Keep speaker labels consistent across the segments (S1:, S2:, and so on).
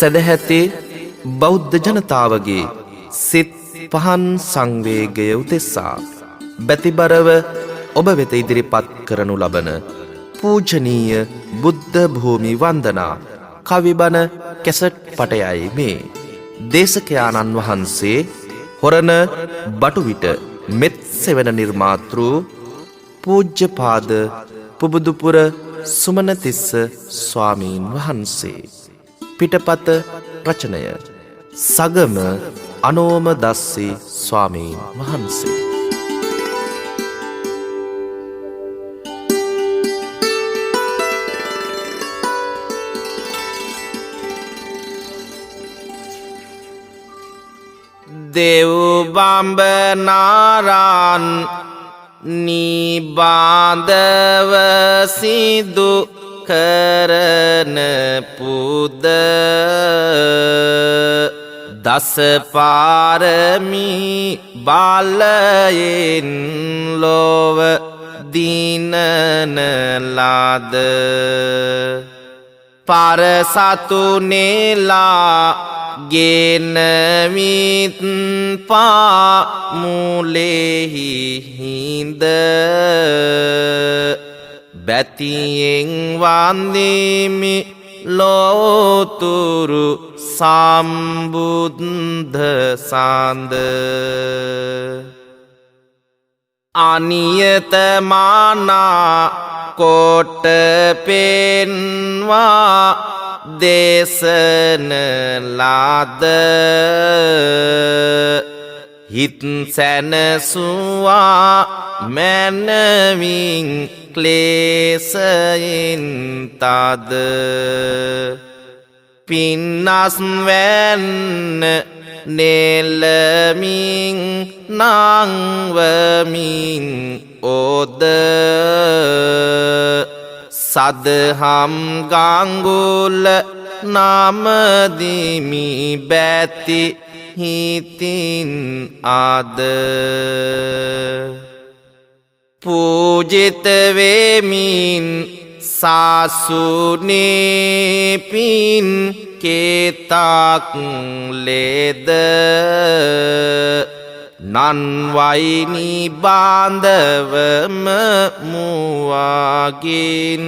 S1: සදැහැති බෞද්ධ ජනතාවගේ සිත් පහන් සංවේගය උදෙසා බැතිබරව ඔබ වෙත ඉදිරිපත් කරනු ලබන පූජනීය බුද්ධ භූමි වන්දනා කවිබන කැසට් පටයයි මේ. දේශකයාණන් වහන්සේ හොරණ බටුවිට මෙත් සෙවන නිර්මාතෘ පූජ්‍යපාද පුබුදුපුර සුමනතිස්ස ස්වාමීන් වහන්සේ. පිටපත රචනය සගම අනෝම දස්සී ස්වාමීන් වහන්සේ.
S2: දෙව් බඹනාරාන් නිබාඳව සිදු කරන පුද දස පාරමී බලයෙන් ලොව දිනන ලද පරසතු නෙලා ගෙනවිත් පාමුලෙහි හිඳ බැතියෙන් වන්දිමි ලෝතුරු සම්බුද්ධ සාන්ද අනියතමානා කොට පෙන්වා දේශන ලද හිත් සැනසුවා මැනවින් ක්ලේශයෙන් තද පින්නස් වැන්න නෙලමින් නංවමින් ඕද සදහම් ගංගුල නමදිමි බැති හිතින් අද පූජිත වෙමින් සාසුනේ පින් කේතක් ලෙද නන්වයිනි බාන්දවම මුවාගින්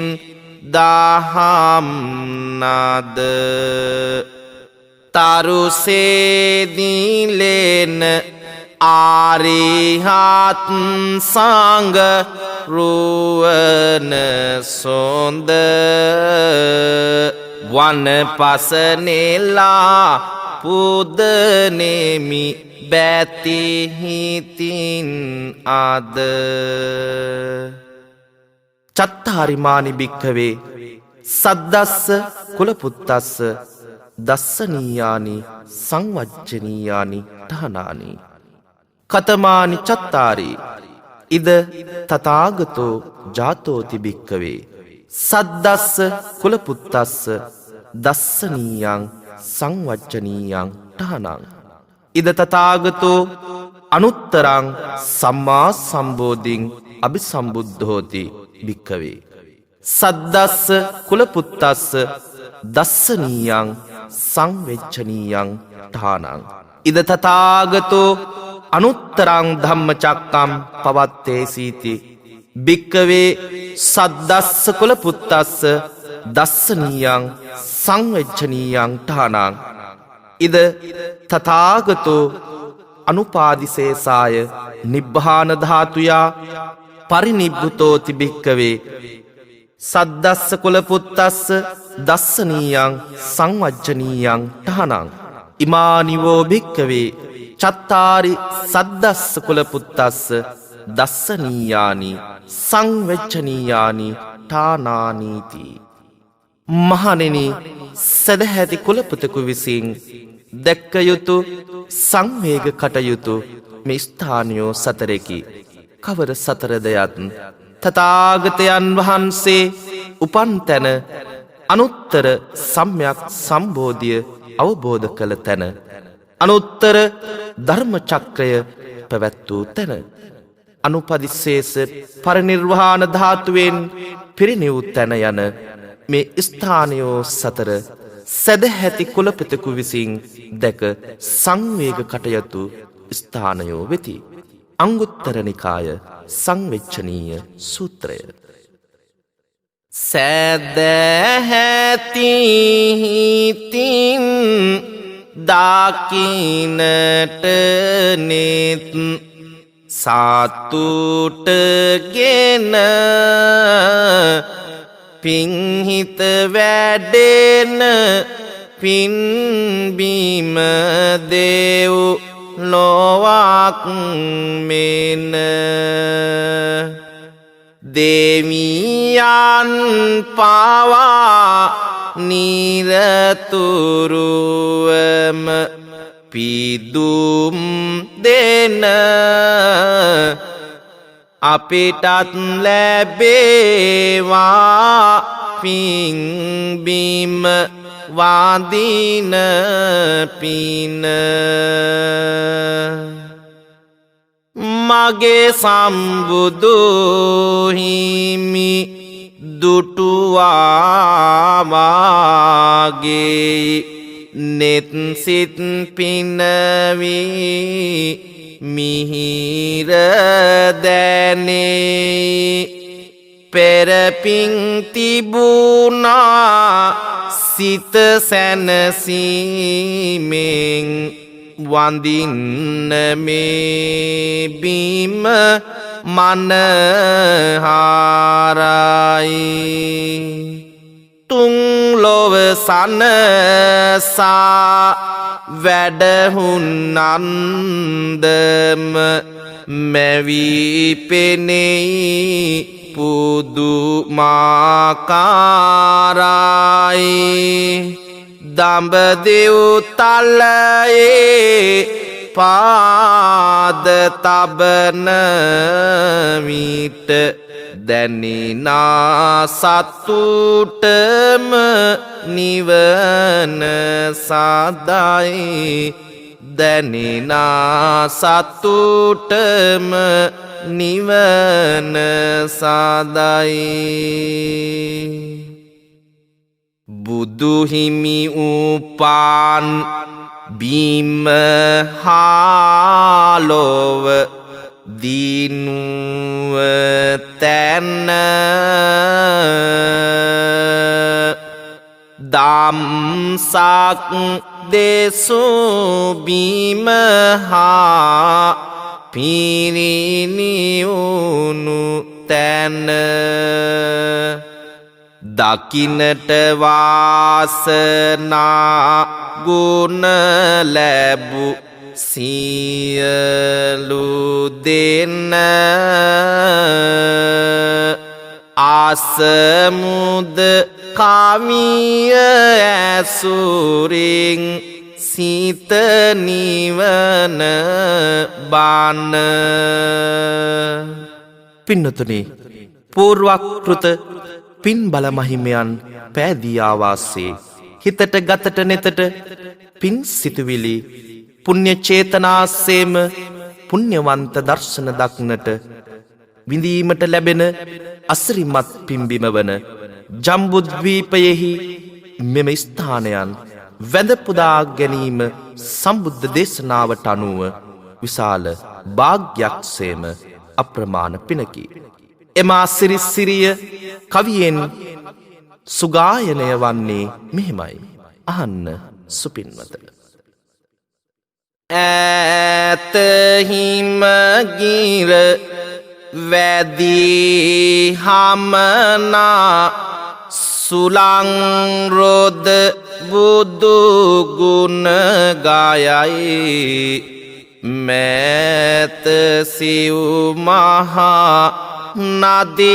S2: දහම් නද තරුසේදිලෙන ආරිහත් සංග රුවන සොඳ වනපසනෙලා පුදනෙමි බැතිහිතින් අද චත්තාරිමානි භික්ඛවේ සද්දස්ස කුලපුත්තස්ස දස්සනීයානි සංවජ්ජනීයානි තහනානි කතමානි චත්තාරි ඉද තථාගතෝ ජාතෝති භික්ඛවේ සද්දස්ස කුලපුත්තස්ස දස්සනීයං සංවජ්ජනීයං තහනං ඉද තථාගතෝ අනුත්තරං සම්මා සම්බෝධින් අபிසම්බුද්ධෝති භික්ඛවේ සද්දස්ස කුලපුත්තස්ස දස්සනීයං සංවෙච්ඡනීයං තහනං ඉද තථාගතෝ අනුත්තරං ධම්මචක්කම් පවත්තේසීති භික්ඛවේ සද්දස්ස කුලපුත්තස්ස දස්සනීයං සංවෙච්ඡනීයං තහනං ඉද තථාගතෝ අනුපාදිසේසාය නිබ්බාන ධාතුයා පරිනිබ්බුතෝති භික්ඛවේ සද්දස්ස කුලපුත්තස්ස දස්සනීයං සංවජ්ජනීයං තහනං ඉමානිවෝ භික්ඛවේ චත්තාරි සද්දස්ස කුලපුත්තස්ස දස්සනීයානි සංවෙච්ඡනීයානි තානානීති මහණෙනි සදහැති කුලපුතෙකු විසින් දැක්ක යුතු සංවේග කටයුතු මේ ස්ථානියෝ සතරෙකි. කවර සතරද යත් තථාගතයන් වහන්සේ උපන් තැන අනුත්තර සම්‍යක් සම්බෝධිය අවබෝධ කළ තැන අනුත්තර ධර්ම චක්‍රය පැවැත් වූ තැන අනුපදිශේෂ පරිනිර්වාණ ධාතුවෙන් පිරිනිව් තැන යන මේ ස්ථානයෝ සතර
S1: සැදැහැති කුලපතිකු විසින් දැක සංවේග කටයුතු ස්ථානයෝ වෙති. අංගුත්තර නිකාය සංවෙච්ඡනීය සූත්‍රය.
S2: සැදැහැති හිතින් දකින්නට නෙත් සතුටගෙන පින්හිත වැඩෙන පින්බිම දෙව් ලොවක් මෙන දෙවියන් පවා නිරතුරුවම පිදුම් දෙන අපිටත් ලැබේවා පින්බිම වදින පින මගේ සම්බුදු හිමි දුටුවාවාගේ නෙත් සිත් පිනවී මිහිර දැනේ පෙරපින් තිබුණා සිත සැනසීමෙන් වඳින්න මේ බිම මනහාරයි තුන් ලොව සනසා වැඩහුන්නන්දම මැවී පෙනෙයි පුදුමාකාරයි දඹදිව් තලයේ පාද තබන විට දැනිනා සතුටම නිවන සදයි දැනිනා සතුටම නිවන සදයි බුදුහිමි උපාන් බිම හාලොව දිනුව තැන දම්සක් දෙසු බිම හා පිරිනිවුණු තැන දකින්නට වාසනා ගුණ ලැබු සියලු දෙන ආසමුද කවිය ඇසුරින් සිත නිවන බාන
S1: පින්නතුනි පූර්වක්‍ෘත පින් බල මහිමයන් පෑදී ආවාසේ හිතට ගතට නෙතට පින් සිතුවිලි පුණ්‍ය චේතනාසේම පුණ්‍යවන්ත දර්ශන දක්නට විඳීමට ලැබෙන අසිරිමත් පිම්බිම වන ජම්බුද්වීපයෙහි මෙම ස්ථානයන් වැඳ පුදා ගැනීම සම්බුද්ධ දේශනාවට අනුව විශාල භාග්‍යයක් සේම අප්‍රමාණ පිනකි. එම සිරිසිරිය කවියෙන් සුගායනය වන්නේ මෙහෙමයි. අහන්න සුපින්වත.
S2: ඈත හිමගිර වැදී හමනා සුලංරොද බුදු ගුණ ගායයි මෑත සිව් මහා නදීතිරෙන්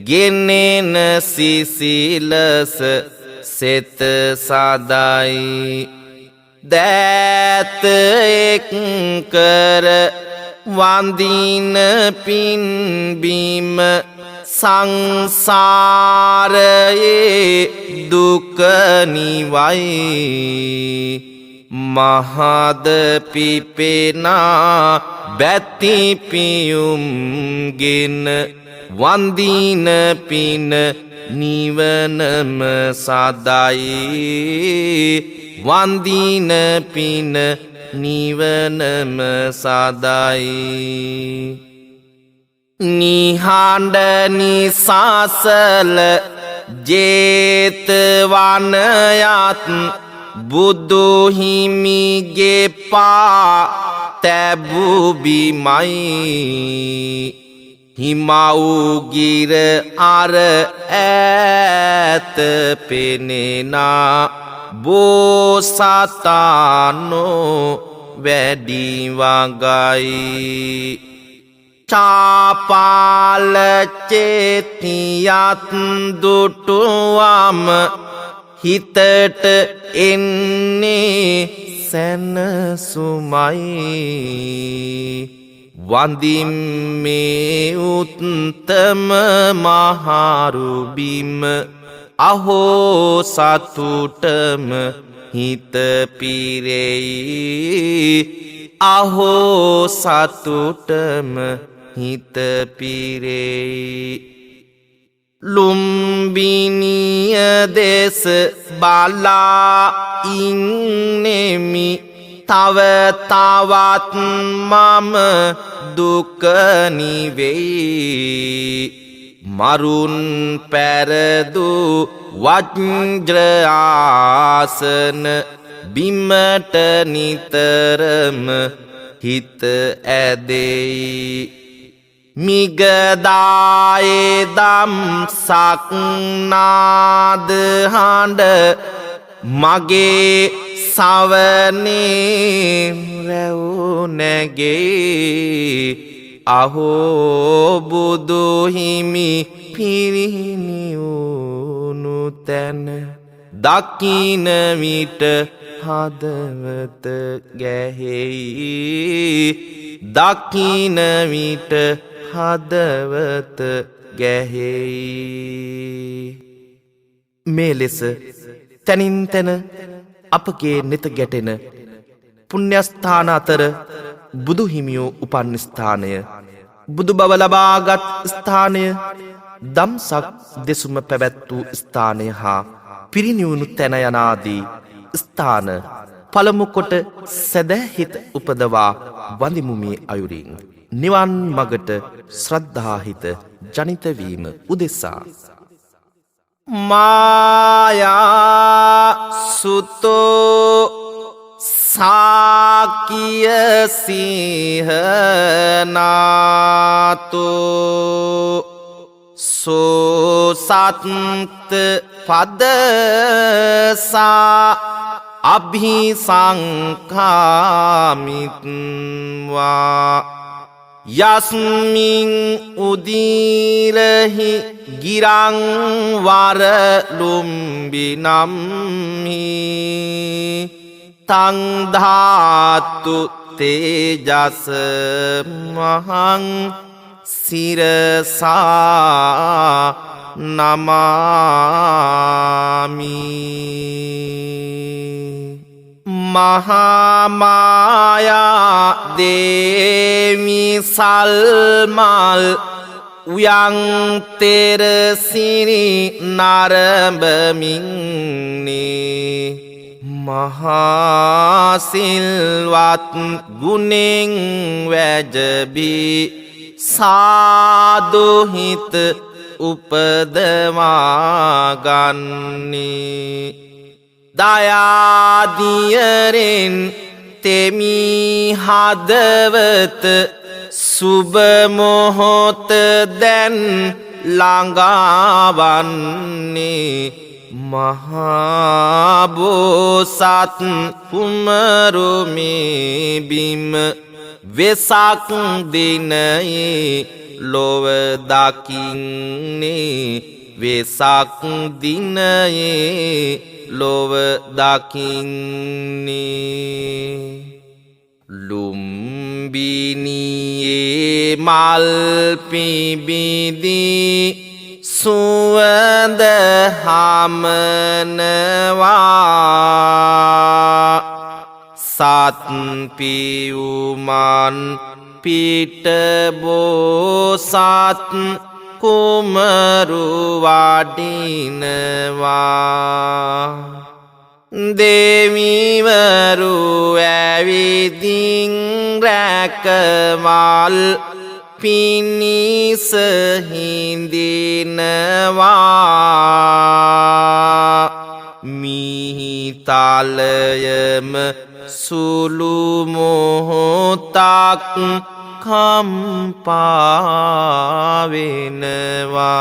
S2: ගෙනෙන සිසිලස සෙත සදයි දෑත එක් කර වඳින පින්බිම සංසාරයේ දුක නිවයි මහද පිපෙනා බැති පියුම්ගෙන වන්දින පින නිවනම සදයි වන්දින පින නිවනම සදයි නිහඬ නිසසල ජේතවනයත් බුදු හිමිගේ පා තැබූ බිමයි හිමවුගිර අර ඈත පෙනෙනා බෝසතානෝ වැඩි වගයි චාපාල චේතියත් දුටුවම හිතට එන්නේ සැනසුමයි වඳින්නේ උත්තම මහරුබිම අහෝ සතුටම හිත පිරෙයි අහෝ සතුටම හිත පිරෙයි ලුම්බිනිය දෙස බලා ඉන්නෙමි තව තවත් මම දුක නිවෙයි මරුන් පැරදු වජ්‍ර ආසන බිමට නිතරම හිත ඇදෙයි මිගදායේ දම් සක්නාද හඬ මගේ සවනේ රැව් නැගේ අහෝ බුදු හිමි පිරිනිවුණු තැන දකින විට හදවත ගැහෙයි දකින විට හදවත ගැහෙයි
S1: මේ ලෙස තනින් තැන අපගේ නෙත ගැටෙන පුණ්‍යස්ථාන අතර බුදු හිමියෝ උපන් ස්ථානය බුදු බව ලබාගත් ස්ථානය දම්සක් දෙසුම පැවැත් වූ ස්ථානය හා පිරිනිවුණු තැන යනාදී ස්ථාන පළමු කොට සැදැහිත උපදවා වඳිමු මේ අයුරින් නිවන් මගට ශ්‍රද්ධාහිත ජනිතවීම උදෙසා
S2: මායා සුතෝ සාකිය සිහනාතෝ සෝසත්ත පදසා අභිසංඛාමිත්වා යස්මින් උදීරහි ගිරං වරලුම්බිනම්හි තං ධාතු තේජස මහං සිරසා නමාමි මහාමායා දේවි සල්මල් උයං තෙර සිරි නරඹමින්නේ මහාසිල්වත් ගුණෙන් වැජබී සාදුහිත උපදවාගන්නේ දයාදියරෙන් තෙමි හදවත සුබමොහොත දැන් ළඟාවන්නේ මහාබෝසත් කුමරුමේ බිම වෙසක් දිනයේ ලොව දකින්නේ වෙසක් දිනයේ ලොව දකින්නේ ලුම්බිනියේ මල් පිබිදී සුවඳ හමනවා සත් පියුමන් පිට බෝසත් කුමරු වඩිනවා දෙවිවරු ඇවිදින් රැකවල් පිණිස හිඳිනවා මිහිතලයම සුළු මොහොතක් කම්පා වෙනවා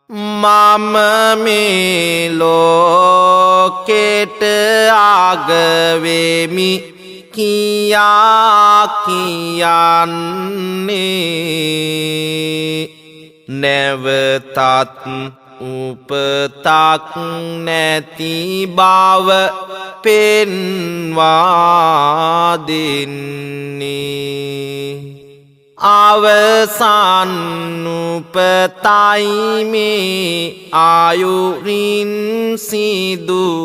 S2: මම මේ ලෝකෙට ආගවෙමි කියා කියන්නේ නැවතත් උපතක් නැති බව පෙන්වා දෙන්නේ අවසන් උපතයි මේ ආයුරින් සිදුවෙන්නේ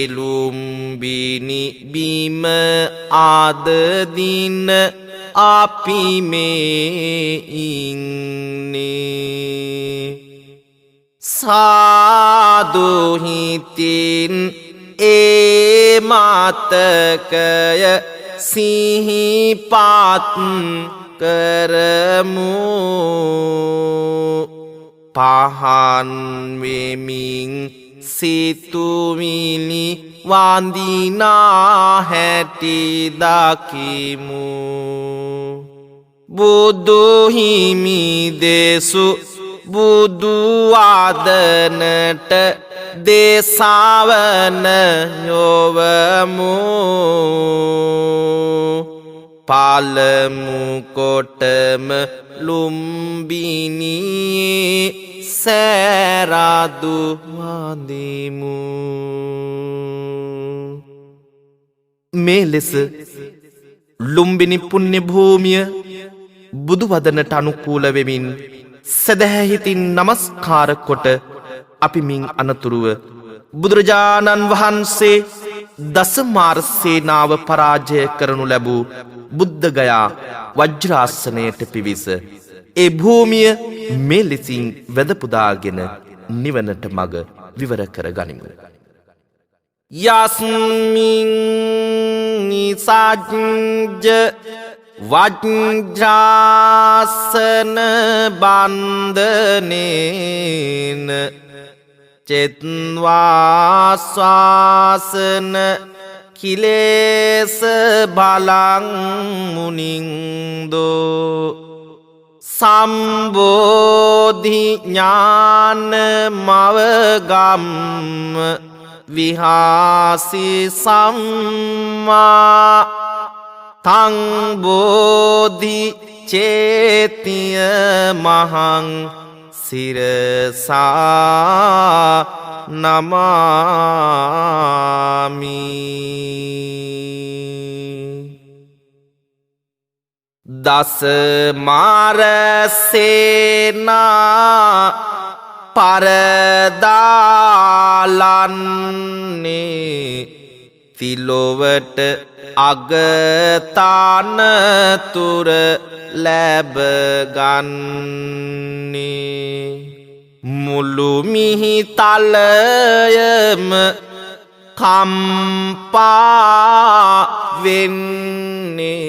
S2: ඒලුම්බිනි බිම ආදදින අපි මේ ඉන්නේ සාදුහිතින් ඒ මතකය සිහිපත් කරමු පහන් වෙමින් සිතුවිලි වඳිනා හැටි දකිමු බුදු හිමි දෙසු බුදු ආදනට දේශාවන යොවමු පළමු කොටම ලුම්බිනියේ සෑරදු වඳිමු
S1: මේ ලෙස ලුම්බිනි පුණ්‍ය භූමිය බුදු වදනට අනුකූල වෙමින් සදහැහිතින් නමස්කාර කොට අපි මින් අනතුරුව බුදුරජාණන් වහන්සේ දසමාර සේනාව පරාජය කරනු ලැබූ බුද්ධගයා වජ්‍රාසනයට පිවිස ඒ භූමිය මේ ලෙසින් වැදපුදාගෙන නිවනට මග විවර කර ගනිමු.
S2: යස්මින් නිසජ්ජ වජ්‍රාසන බන්ධනේන චෙත්වාස්වාසන කිලේස බලං මුනින්දෝ සම්බෝධි ඥාන මවගම් විහාසි සම්මා තං බෝධි චේතිය මහං සිරසා නමාමි දස මාරසේනා පරදාලන්නේ තිලොවට අගතානතුර ලැබගන්නේ මුළු මිහිතලයම කම්පා වෙන්නේ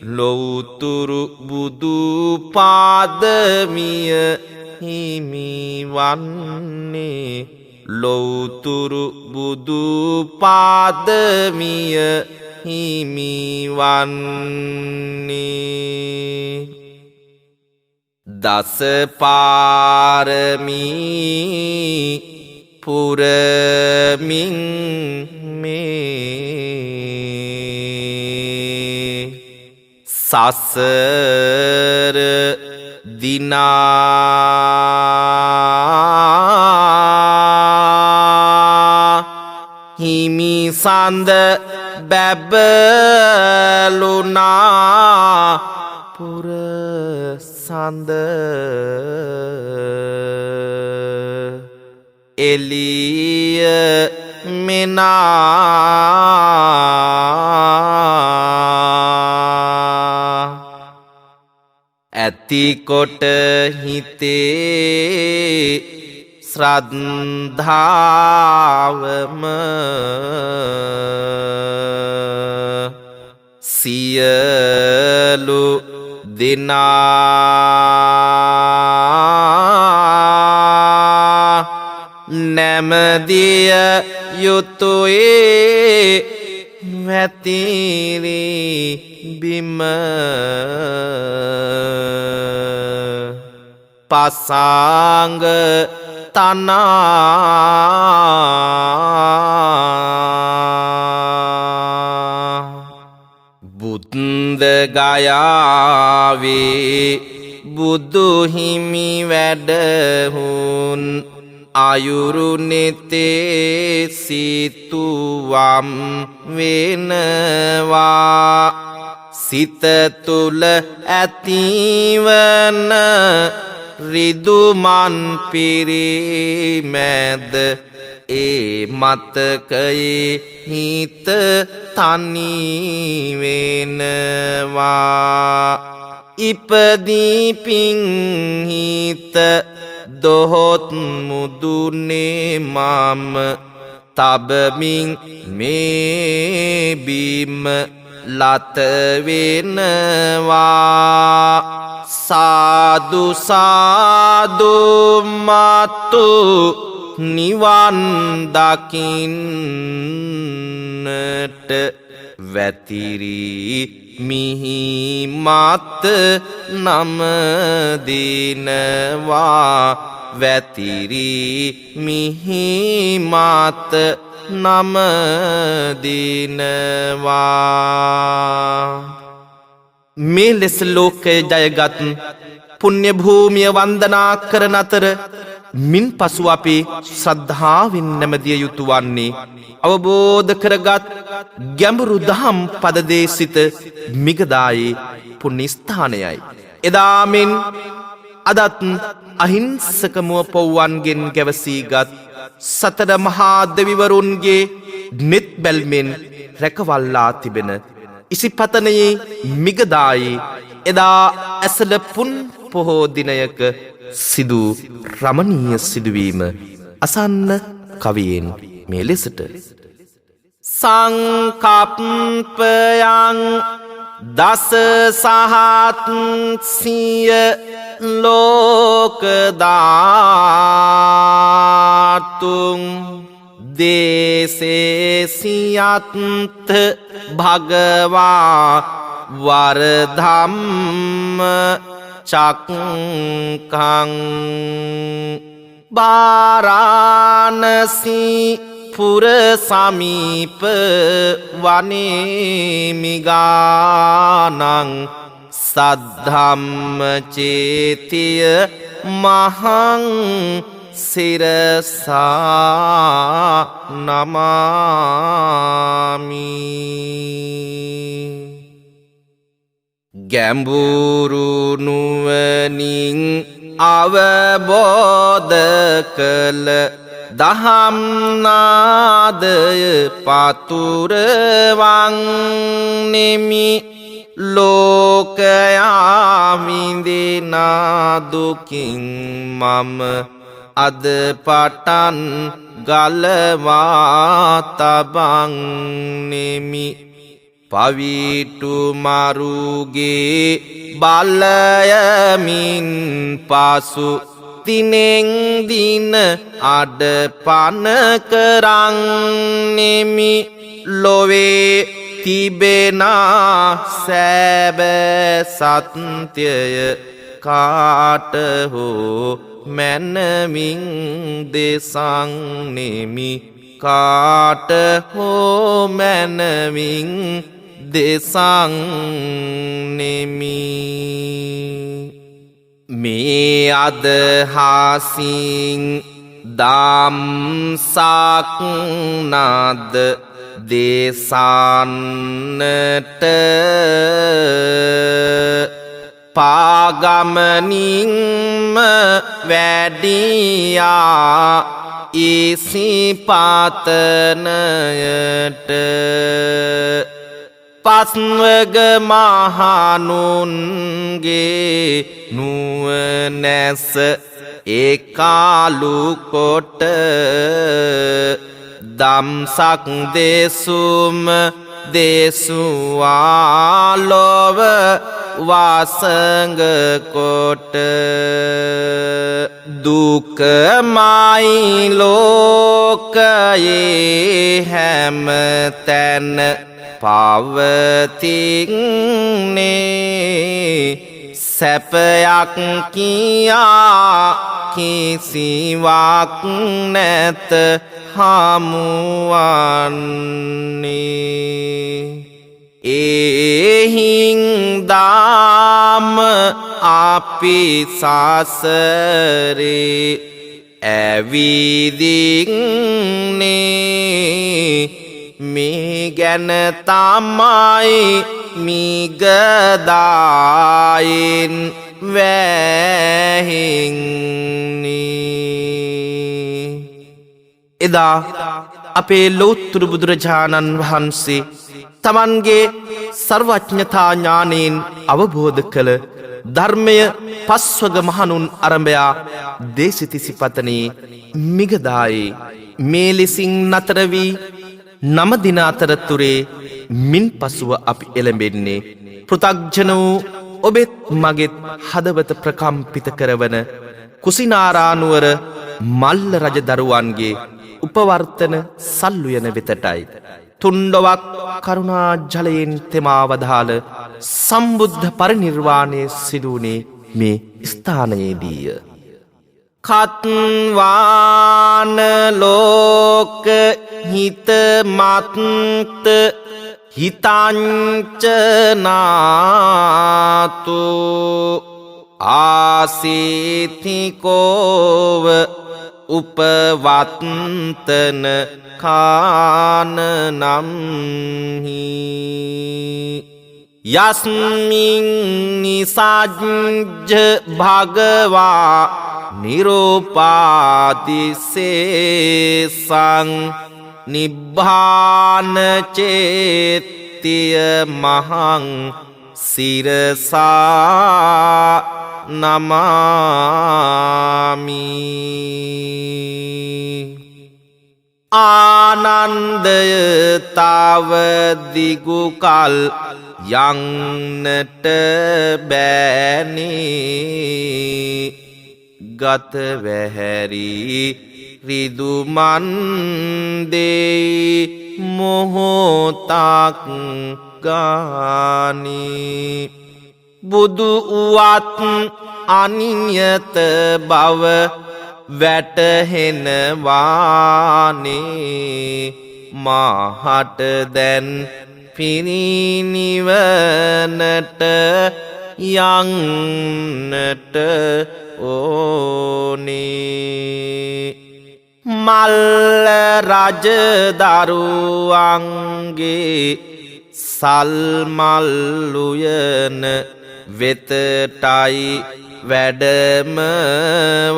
S2: ලොව්තුරු බුදු පාදමිය හිමිවන්නේ ලොව්තුරු බුදු පාදමිය හිමිවන්නේ දස පාරමී පුරමින් මේ සසර දිනා හිමි සඳ බැබලුනා පුර සඳ එලිය මෙනා ඇතිකොට හිතේ ශ්‍රද්ධාවම සියලු දෙනා නැමදිය යුතුයේ වැතිරි බිම පසංග තනා බුද්ධ ගයාවේ බුදුහිමි වැඩහුන් අයුරු නෙතේ සිතුවම් වෙනවා සිත තුල ඇතිවන රිදුමන් පිරිමැද ඒ මතකයේ හිත තනි වෙනවා ඉපදී පිංහිත දොහොත් මුදුනේ මම තබමින් මේ බිම ලත වෙනවා සාදු සාදු මතු නිවන් දකින්නට වැතිරි මිහි මත නම දිනවා වැතිරි මිහි මත නම දිනවා මේ ලෙස ලෝකය ජයගත් පුණ්‍ය භූමිය වන්දනා කරන අතර මින් පසු අපි ශ්‍රද්ධාවෙන් නැමදිය යුතු වන්නේ අවබෝධ කරගත් ගැඹුරු දහම් පදදේශිත මිගදායේ පුණ්‍ය ස්ථානයයි. එදා මෙන් අදත් අහිංසක මුව පොව්වන්ගෙන් ගැවසීගත් සතර මහා දෙවිවරුන්ගේ නෙත් බැල්මෙන් රැකවල්ලා තිබෙන ඉසිපතනයේ මිගදායේ එදා ඇසළ පුන් පොහෝ දිනයක සිදු රමණීය සිදුවීම අසන්න කවියෙන් මේ ලෙසට සංකප්පයන් දස සහත් සිය ලෝකදාතුන් දේසේසියත්ත භගවා වරධම්ම චක්කං බාරාණසී පුර සමීප වනේමිගානං සද්ධම්ම චේතිය මහං සිරසා නමාමි ගැඹුරු නුවණින් අවබෝධ කළ දහම් නාදය පතුරවං නෙමි ලෝකයා විඳිනා දුකින් මම අද පටන් ගලවා තබං නෙමි පවිටු මරුගේ බලයමින් පසු තිනෙන් දින අඩපන කරන් නෙමි ලොවේ තිබෙනා සැබෑ සත්‍යය කාට හෝ මැනවින් දෙසං නෙමි කාට හෝ මැනවින් දෙසං නෙමි මේ අදහසින් දම්සක් නද දේශන්නට පාගමනින්ම වැඩියා ඉසිපතනයට පස්වග මහනුන්ගේ නුවණැස ඒකාලු කොට දම්සක් දෙසුම දේසුවාලොව වාසඟ කොට දුකමයි ලෝකයේ හැම තැන පවතින්නේ සැපයක් කියා කිසිවක් නැත හමුවන්නේ එහින්දාම අපි සසරේ ඇවිදින්නේ මේ ගැන තමයි මිගදායින් වැහෙන්නේ.
S1: එදා අපේ ලෝතුරු බුදුරජාණන් වහන්සේ තමන්ගේ සර්වඥතා ඥානයෙන් අවබෝධ කළ ධර්මය පස්වග මහණුන් අරඹයා දේශිතිසි පතනේ මිගදායේ මේ ලෙසින් නතර වී 9 දින අතරතුරේ මින් පසුව අපි එළඹෙන්නේ පෘථග්ජන වූ ඔබෙත් මගෙත් හදවත ප්‍රකම්පිත කරවන කුසිනාරානුවර මල්ල රජ දරුවන්ගේ උපවර්තන සල්ුයන වෙතටයි. තුන්ඩොවක් කරුණා ජලයෙන් තෙමාවදාල සම්බුද්ධ පරිනිර්වාණය සිදුවනේ මේ ස්ථානයේදීය.
S2: කත්වාන ලෝක හිතමත්ත හිතංචනාතු ආසීතිකෝව උපවත්තන කානනම්හි යස්මින් නිසජ්ජ භගවා නිරෝපාදිසේසං නිබ්බාන චේත්තිය මහං සිරසා නමාමි. ආනන්දය තව දිගුකල් යන්නට බෑනේ ගත වැහැරි රිදුමන්දේ මොහොතක් ගානේ බුදු උවත් අනියත බව වැටහෙනවානේ මාහට දැන් පිරිනිවනට යන්නට ඕනේ. මල්ල රජ දරුවන්ගේ සල්මල්ලුයන වෙතටයි වැඩම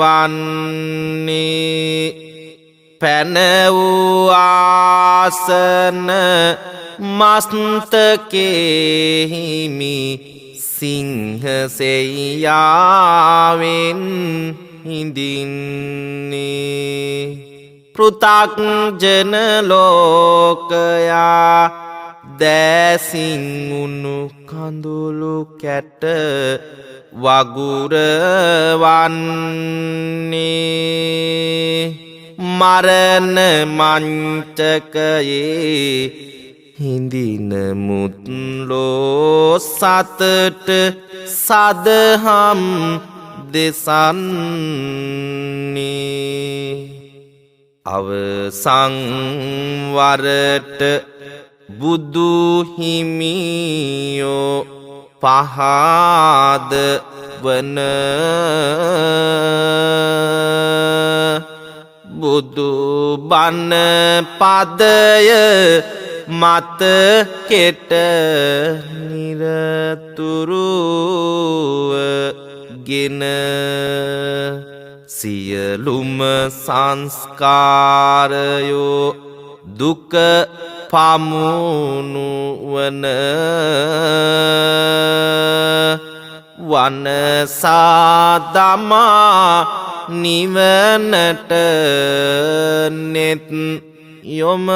S2: වන්නේ පැන වූ ආසන මස්තකෙහිමි සිංහසෙයාවෙන් හිඳින්නේ පෘථග්ජන ලෝකයා දැසින් උණු කඳුළු කැට වගුරවන්නේ මරණ මංචකයේ හිඳින මුත්ලෝ සතට සදහම් දෙසන්නේ අවසන් වරට බුදු හිමියෝ පහද වන බුදු බණ පදය මත කෙට නිරතුරුව ගෙන සියලුම සංස්කාරයෝ දුක පමුණුවන වනසාදමා නිවනට නෙත් යොමනු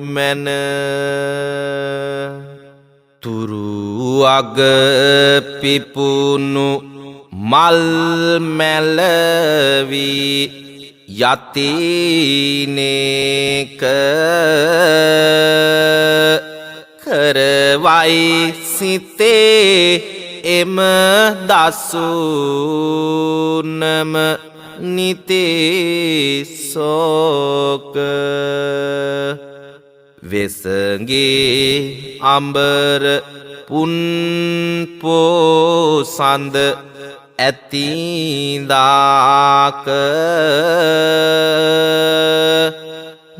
S2: මැන තුරු අග පිපුණු මල් මැලවී යතිනේක කරවයි සිතේ එම දසුනම නිතේසෝක වෙසගේ අඹර පුන් පෝසඳ ඇතිදාක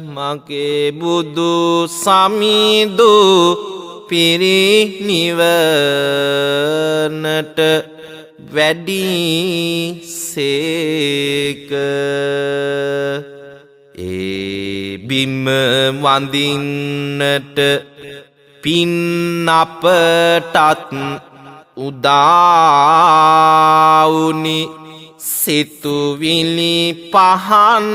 S2: මගේ බුදු සමිදු පිරිනිවනට වැඩි සේක ඒ බිම වඳින්නට පින් අපටත් උදාවුනි සිතුවිලි පහන්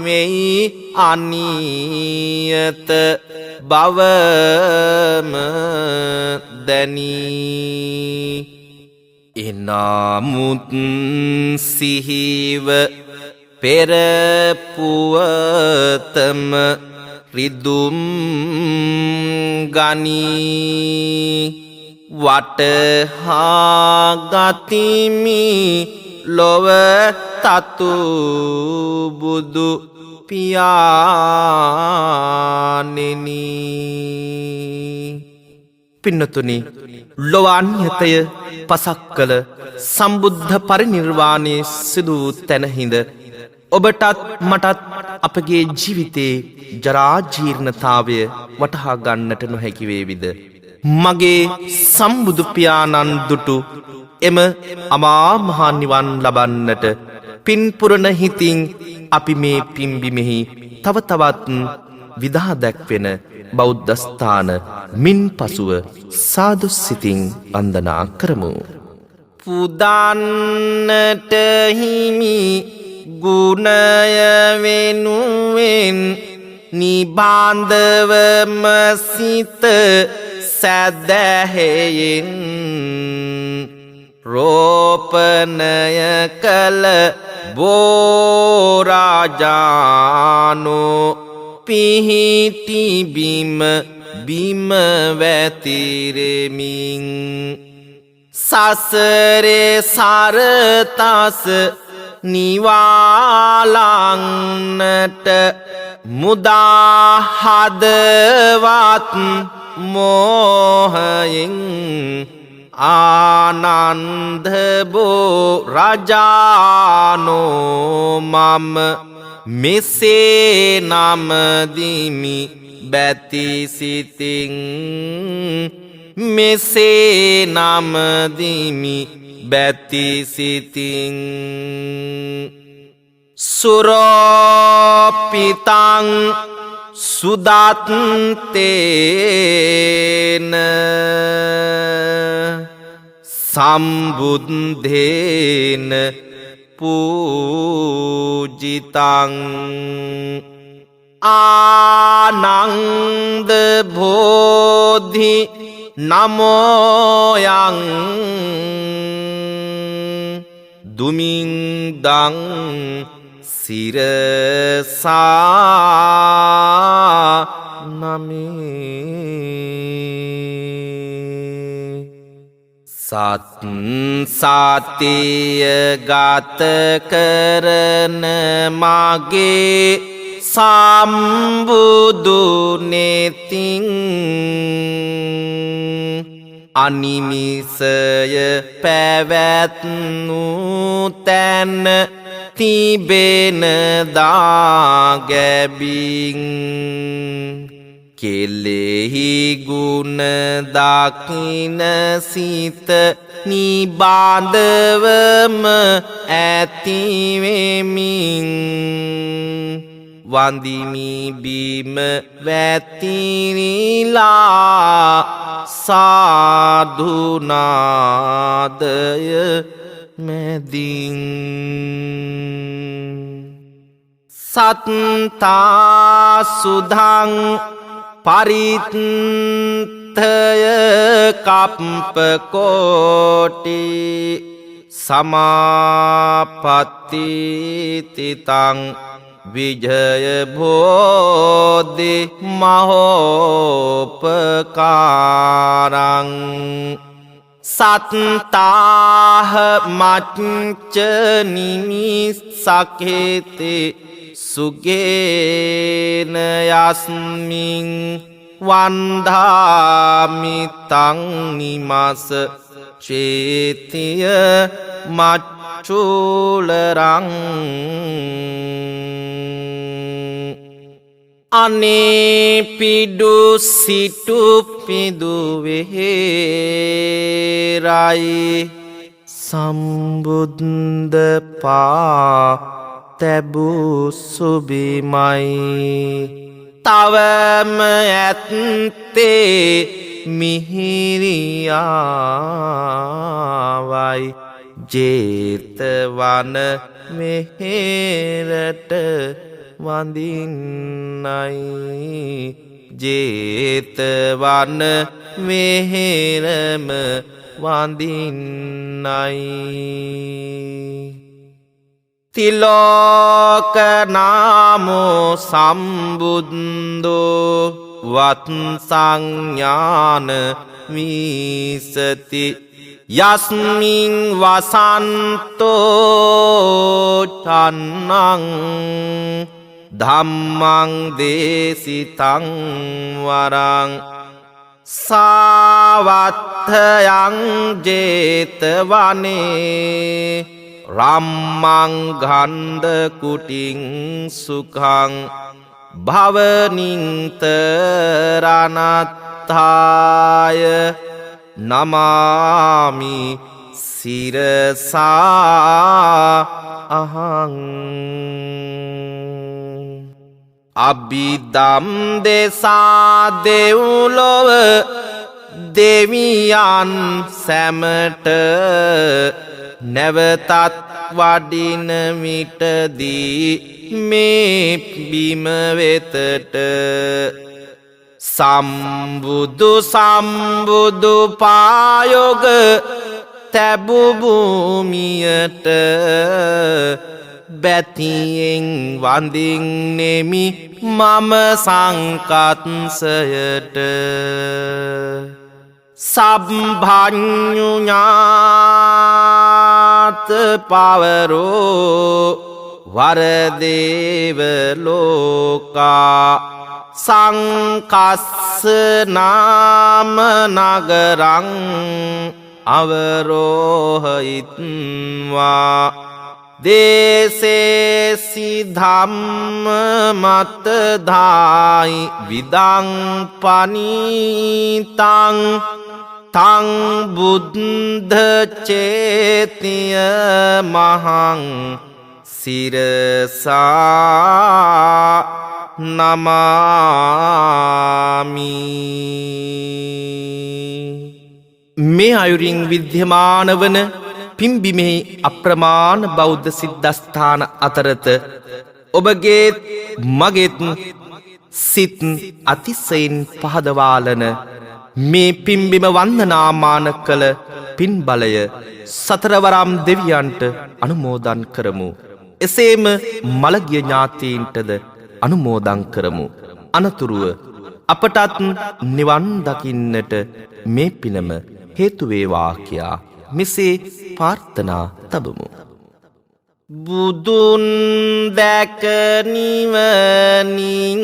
S2: වෙයි අනියත බවම දැනී එනමුත් සිහිව පෙරපුවතම රිදුම් ගනී වටහා ගතිමි ලොව තතු බුදු පියාණෙනි.
S1: පින්නතුනි, ලොවාන්‍යතය පසක් කළ සම්බුද්ධ පරිනිර්වාණයේ සිදු වූ තැනහිඳ ඔබටත් මටත් අපගේ ජීවිතයේ ජරාජීර්ණතාවය වටහා ගන්නට නොහැකි වේවිද? මගේ සම්බුදු පියාණන් දුටු එම අමා මහ නිවන් ලබන්නට පින්පුරන හිතින් අපි මේ පින්බිමෙහි තව තවත් විදහා දැක්වෙන බෞද්ධ ස්ථාන මින් පසුව සාදු සිතින් වන්දනා කරමු.
S2: පුදන්නට හිමි ගුණය වෙනුවෙන් නිබාන්ධවම සිත සැදැහෙයෙන් රෝපණය කළ බෝරාජානෝ පිහිටි බිම වැතිරෙමින් සසරේ සරතස නිවාලන්නට මුදා හදවත් මෝහයෙන් ආනන්ද බෝ රජානෝ මම මෙසේ නමදිමි බැති සිතින් මෙසේ නමදිමි බැති සිතින් සුරෝපිතං සුදත්තේන සම්බුද්ධේන පූජිතං ආනන්ද බෝධි නමෝයං දුමින්දං සිරසා නමේ. සත් සාතිය ගත කරන මගේ සම්බුදු නෙතින් අනිමිසය පැවැත්නු තැන තිබෙන දාගැබින් කෙලෙහි ගුණ දකින සිත නිබාඳවම ඇතිවෙමින් වඳිමි බිම වැතිරිලා සාධුනාදය මැදින් සත්තා සුධං පරිත්තය කප්පකෝටි සමාපත්තිතිතං විජය බෝධි මහෝපකාරං සත්තාහ මච්ච නිමිස්සකේති සුගේන යස්මින් වන්ධාමිතං නිමස චේතිය මච්චුලරං අනේපිඩු සිටු පිදුවෙහෙරයි සම්බුද්ධ පා තැබූ සුබිමයි තවම ඇත්තේ මිහිරියාවයි ජේතවන මෙහෙරට වඳින්නයි ජේතවන මෙහෙරම වඳින්නයි තිලෝකනාමෝ සම්බුද්ධෝ වත්සංඥාන විසති යස්මින් වසන්තෝ චන්නං ධම්මං දේසිතං වරං සාවත්තයං ජේතවනේ රම්මං ගන්ධ කුටින් සුඛං භවනින්තරනත්ථාය නමාමි සිරසා අහං අබිදම් දෙසා දෙව්ලොව දෙවියන් සැමට නැවතත් වඩින විටදී මේ බිම වෙතට සම්බුදු පායොග තැබු භූමියට බැතියෙන් වඳින්නෙමි මම සංකත්සයට සබ්භඤ්ඤුඤාත පවරෝ වරදේව ලෝකා සංකස්ස නාම නගරං අවරෝහයිත්වා දේසේසි ධම්ම මතධායි විදං පනීතං තං බුද්ධ චේතිය මහං සිරසා නමාමි.
S1: මේ අයුරින් විද්‍යමාන වන පිම්බිමෙහි අප්‍රමාණ බෞද්ධ සිද්ධස්ථාන අතරත ඔබගේත් මගෙත් සිත් අතිශයින් පහදවාලන මේ පිම්බිම වන්දනාමාන කළ පින් බලය සතරවරම් දෙවියන්ට අනුමෝදන් කරමු. එසේම මළගිය ඥාතීන්ටද අනුමෝදන් කරමු. අනතුරුව අපටත් නිවන් දකින්නට මේ පිනම හේතු වේවා කියා මෙසේ ප්‍රාර්ථනා තබමු.
S2: බුදුන් දැක නිවනින්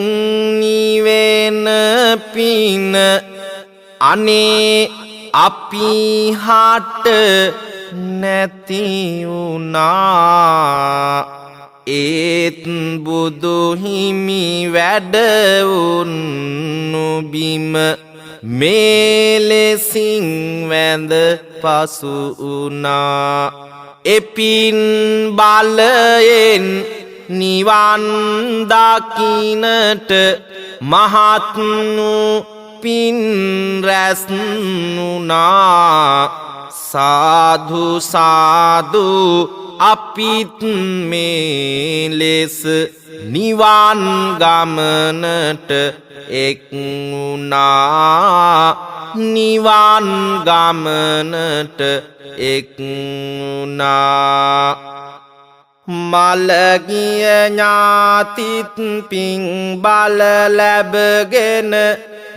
S2: නිවෙන පින අනේ අපි හට නැති වුණා. ඒත් බුදු හිමි වැඩ වුණු බිම මේ ලෙසින් වැඳ පසු වුණා. එපින් බලයෙන් නිවන් දකින්නට මහත් වූ පින් රැස් වුණා. සාදු සාදු අපිත් මේ ලෙස නිවන් ගමනට එක් වුණා. නිවන් ගමනට එක් වුණා. මළගිය ඥාතිත් පින් බල ලැබගෙන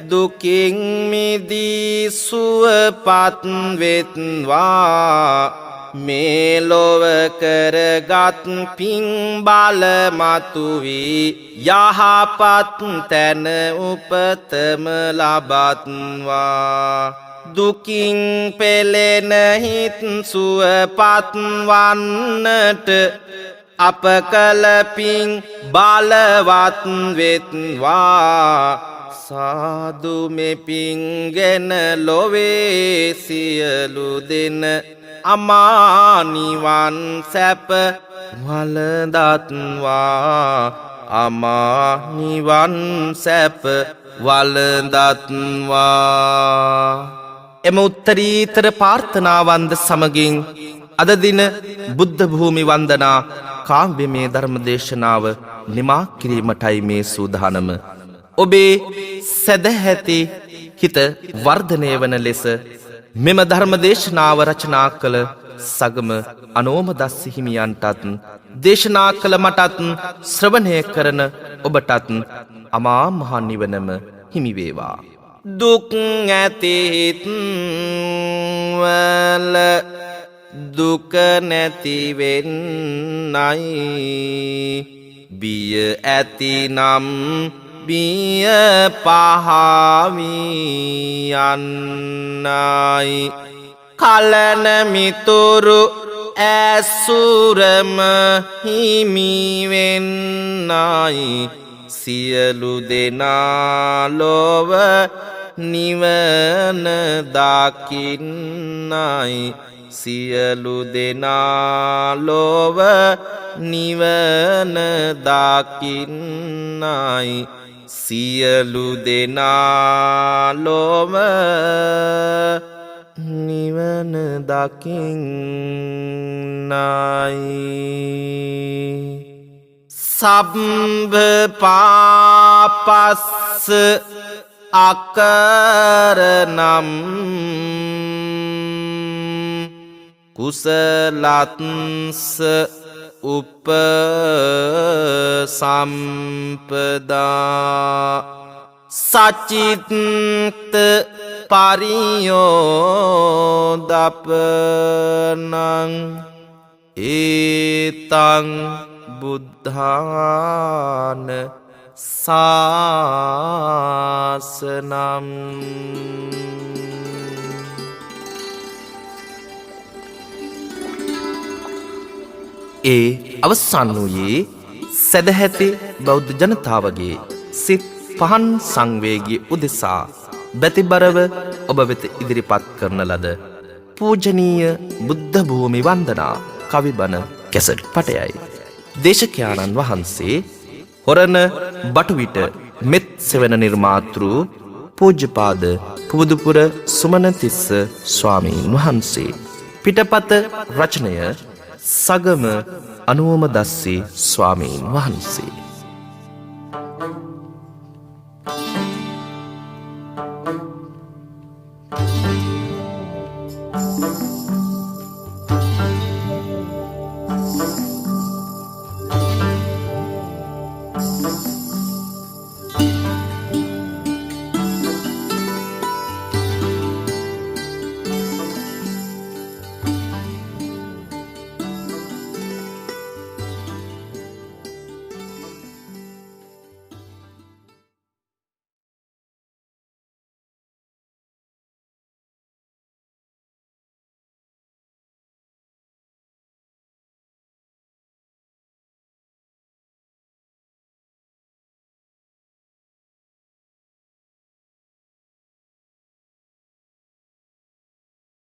S2: දුකින් මිදී සුවපත් වෙත්වා. මේ ලොව කරගත් පින් බල මතුවී යහපත් තැන උපතම ලබත්වා. දුකින් පෙළෙන හිත් සුවපත් වන්නට අප කළ පින් බලවත් වෙත්වා. සාදු මෙපින් ගෙන ලොවේ සියලු දෙන අමා නිවන් සැප වළඳත්වා. අමා නිවන් සැප වළඳත්වා.
S1: එම උත්තරීතර පාර්ථනාවන්ද සමගින් අද දින බුද්ධ භූමි වන්දනා කාව්‍යමය ධර්ම දේශනාව නිමා කිරීමටයි මේ සූදානම. ඔබේ සදැහැති හිත වර්ධනය වන ලෙස මෙම ධර්ම දේශනාව රචනා කළ සගම අනෝමදස්ස හිමියන්ටත් දේශනා කළ මටත් ශ්‍රවණය කරන ඔබටත් අමා මහ නිවනම හිමි වේවා.
S2: දුක් ඇතිහිත් වල දුක නැතිවෙන්නයි. බිය ඇතිනම් බිය පහවී යන්නයි. කලන මිතුරු ඇසුරම හිමිවෙන්නයි. සියලු දෙනා ලොව නිවන දකින්නයි. සියලු දෙනා ලොව නිවන දකින්නයි. සියලු දෙනා ලොව නිවන දකින්නයි. සබ්බ පාපස්ස අකරනම් කුසලත්ස උපසම්පදා. සචිත්ත පරියෝදපනං ඒතං බුද්ධාන ශාසනම්.
S1: ඒ අවසන් වූයේ සදැහැති බෞද්ධ ජනතාවගේ සිත් පහන් සංවේගී උදෙසා බැතිබරව ඔබ වෙත ඉදිරිපත් කරන ලද පූජනීය බුද්ධ භූමි වන්දනා කවිබන කැසට් පටයයි. දේශකයාණන් වහන්සේ හොරණ බටුවිට මෙත් සෙවන නිර්මාතෘ පූජ්‍යපාද පුබුදුපුර සුමනතිස්ස ස්වාමීන් වහන්සේ. පිටපත රචනය සගම අනුවමදස්සී ස්වාමීන් වහන්සේ.